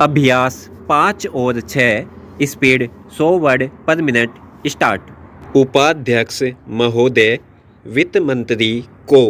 अभ्यास 5 और 6 speed 100 word पर मिनट स्टार्ट। उपाध्यक्ष महोदय, वित्त मंत्री को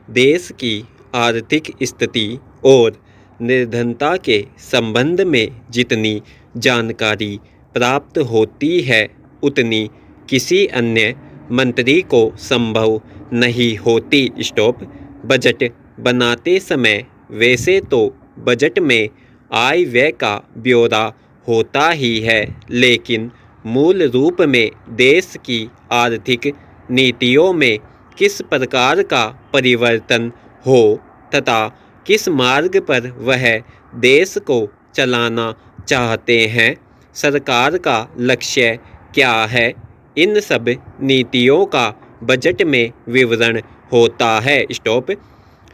देश की आर्थिक स्थिति और निर्धनता के संबंध में जितनी जानकारी प्राप्त होती है उतनी किसी अन्य मंत्री को संभव नहीं होती। स्टॉप। बजट बनाते समय वैसे तो बजट में आय व्यय का ब्यौरा होता ही है, लेकिन मूल रूप में देश की आर्थिक नीतियों में किस प्रकार का परिवर्तन हो तथा किस मार्ग पर वह देश को चलाना चाहते हैं, सरकार का लक्ष्य क्या है, इन सब नीतियों का बजट में विवरण होता है। स्टॉप।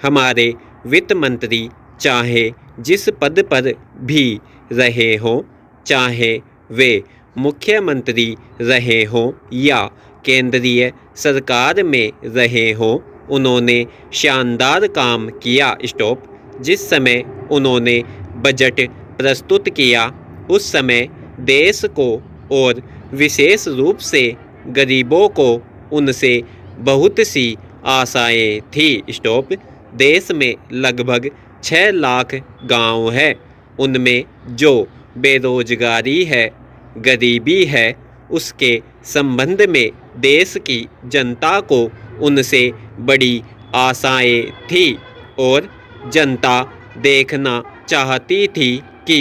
हमारे वित्त मंत्री चाहे जिस पद पर भी रहे हों, चाहे वे मुख्यमंत्री रहे हों या केंद्रीय सरकार में रहे हों, उन्होंने शानदार काम किया। स्टॉप। जिस समय उन्होंने बजट प्रस्तुत किया उस समय देश को और विशेष रूप से गरीबों को उनसे बहुत सी आशाएं थी। स्टॉप। देश में लगभग 6 लाख गांव है, उनमें जो बेरोजगारी है, गरीबी है, उसके संबंध में देश की जनता को उनसे बड़ी आशाएं थी और जनता देखना चाहती थी कि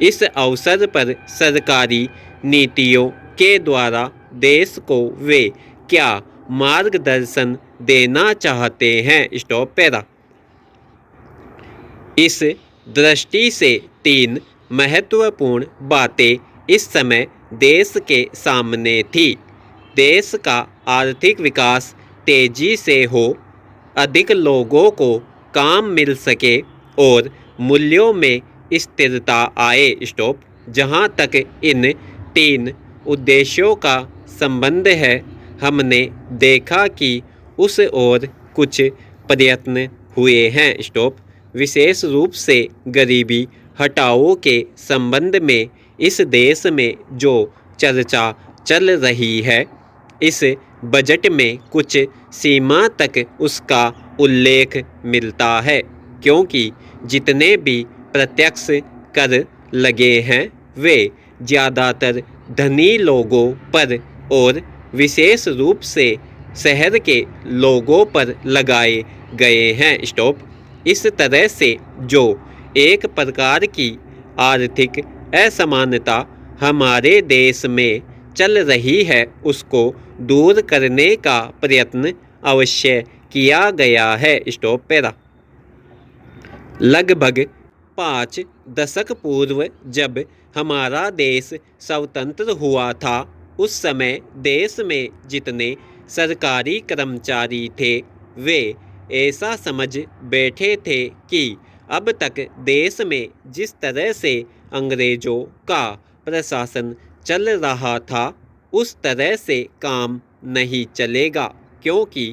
इस अवसर पर सरकारी नीतियों के द्वारा देश को वे क्या मार्गदर्शन देना चाहते हैं। Stop para. इस दृष्टि से 3 महत्वपूर्ण बातें इस समय देश के सामने थी। देश का आर्थिक विकास तेजी से हो, अधिक लोगों को काम मिल सके और मूल्यों में स्थिरता आए। स्टॉप। जहां तक इन 3 उद्देश्यों का संबंध है, हमने देखा कि उस ओर कुछ प्रयत्न हुए हैं। स्टॉप। विशेष रूप से गरीबी हटाओ के संबंध में इस देश में जो चर्चा चल रही है, इस बजट में कुछ सीमा तक उसका उल्लेख मिलता है, क्योंकि जितने भी प्रत्यक्ष कर लगे हैं वे ज़्यादातर धनी लोगों पर और विशेष रूप से शहर के लोगों पर लगाए गए हैं। स्टॉप। इस तरह से जो एक प्रकार की आर्थिक असमानता हमारे देश में चल रही है, उसको दूर करने का प्रयत्न अवश्य किया गया है। Stop para. लगभग 5 दशक पूर्व जब हमारा देश स्वतंत्र हुआ था, उस समय देश में जितने सरकारी कर्मचारी थे वे ऐसा समझ बैठे थे कि अब तक देश में जिस तरह से अंग्रेजों का प्रशासन चल रहा था उस तरह से काम नहीं चलेगा, क्योंकि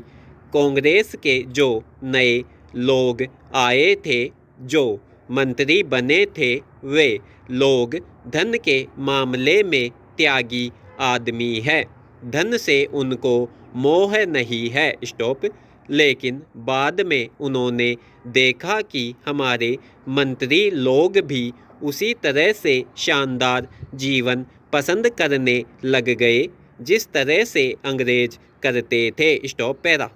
कांग्रेस के जो नए लोग आए थे, जो मंत्री बने थे, वे लोग धन के मामले में त्यागी आदमी है, धन से उनको मोह नहीं है। स्टॉप। लेकिन बाद में उन्होंने देखा कि हमारे मंत्री लोग भी उसी तरह से शानदार जीवन पसंद करने लग गए जिस तरह से अंग्रेज करते थे। Stop para.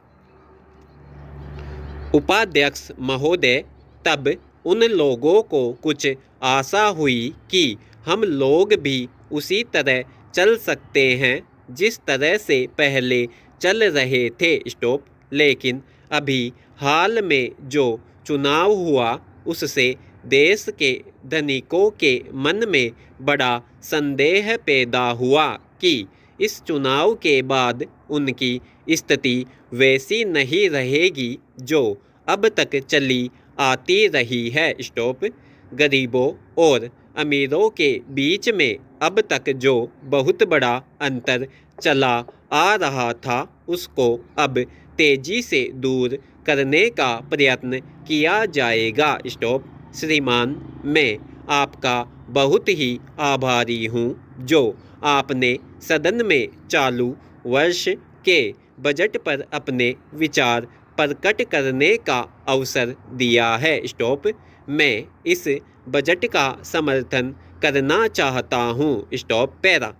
उपाध्यक्ष महोदय, तब उन लोगों को कुछ आशा हुई कि हम लोग भी उसी तरह चल सकते हैं जिस तरह से पहले चल रहे थे। स्टॉप। लेकिन अभी हाल में जो चुनाव हुआ उससे देश के धनिकों के मन में बड़ा संदेह पैदा हुआ कि इस चुनाव के बाद उनकी स्थिति वैसी नहीं रहेगी जो अब तक चली आती रही है। स्टॉप। गरीबों और अमीरों के बीच में अब तक जो बहुत बड़ा अंतर चला आ रहा था, उसको अब तेजी से दूर करने का प्रयत्न किया जाएगा। स्टॉप। श्रीमान, मैं आपका बहुत ही आभारी हूँ जो आपने सदन में चालू वर्ष के बजट पर अपने विचार प्रकट करने का अवसर दिया है। स्टॉप। मैं इस बजट का समर्थन करना चाहता हूँ। Stop para.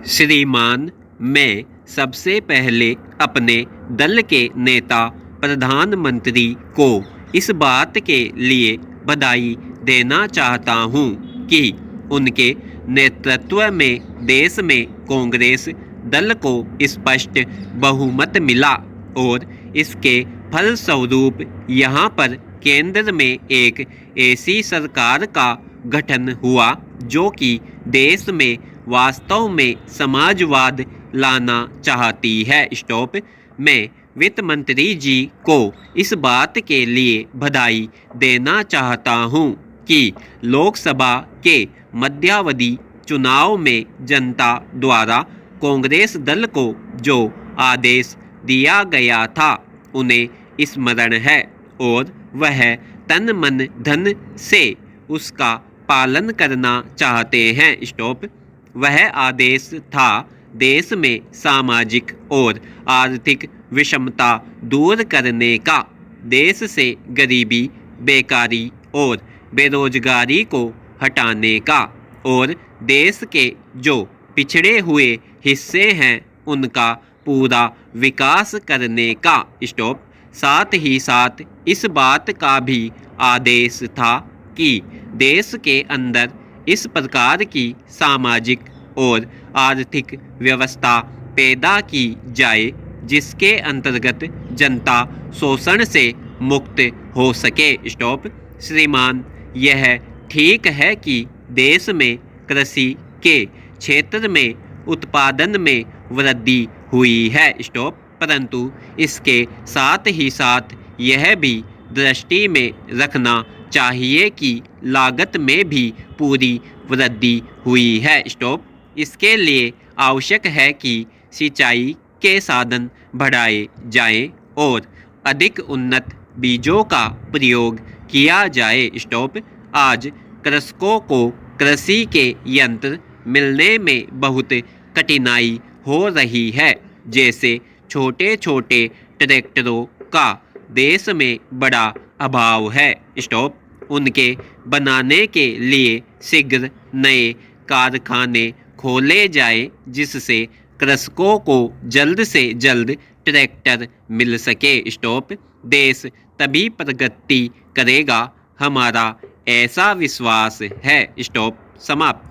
श्रीमान, मैं सबसे पहले अपने दल के नेता प्रधानमंत्री को इस बात के लिए बधाई देना चाहता हूँ कि उनके नेतृत्व में देश में कांग्रेस दल को स्पष्ट बहुमत मिला और इसके फलस्वरूप यहाँ पर केंद्र में एक ऐसी सरकार का गठन हुआ जो कि देश में वास्तव में समाजवाद लाना चाहती है। स्टॉप। मैं वित्त मंत्री जी को इस बात के लिए बधाई देना चाहता हूं कि लोकसभा के मध्यावधि चुनाव में जनता द्वारा कांग्रेस दल को जो आदेश दिया गया था उन्हें स्मरण है और वह तन मन धन से उसका पालन करना चाहते हैं। स्टॉप। वह आदेश था देश में सामाजिक और आर्थिक विषमता दूर करने का, देश से गरीबी, बेकारी और बेरोजगारी को हटाने का और देश के जो पिछड़े हुए हिस्से हैं उनका पूरा विकास करने का। स्टॉप। साथ ही साथ इस बात का भी आदेश था कि देश के अंदर इस प्रकार की सामाजिक और आर्थिक व्यवस्था पैदा की जाए जिसके अंतर्गत जनता शोषण से मुक्त हो सके। स्टॉप। श्रीमान, यह ठीक है कि देश में कृषि के क्षेत्र में उत्पादन में वृद्धि हुई है। स्टॉप। परंतु इसके साथ ही साथ यह भी दृष्टि में रखना चाहिए कि लागत में भी पूरी वृद्धि हुई है। स्टॉप। इसके लिए आवश्यक है कि सिंचाई के साधन बढ़ाए जाएं और अधिक उन्नत बीजों का प्रयोग किया जाए। स्टॉप। आज कृषकों को कृषि के यंत्र मिलने में बहुत कठिनाई हो रही है, जैसे छोटे छोटे ट्रैक्टरों का देश में बड़ा अभाव है। स्टॉप। उनके बनाने के लिए शीघ्र नए कारखाने खोले जाए जिससे कृषकों को जल्द से जल्द ट्रैक्टर मिल सके। स्टॉप। देश तभी प्रगति करेगा, हमारा ऐसा विश्वास है। स्टॉप। समाप्त।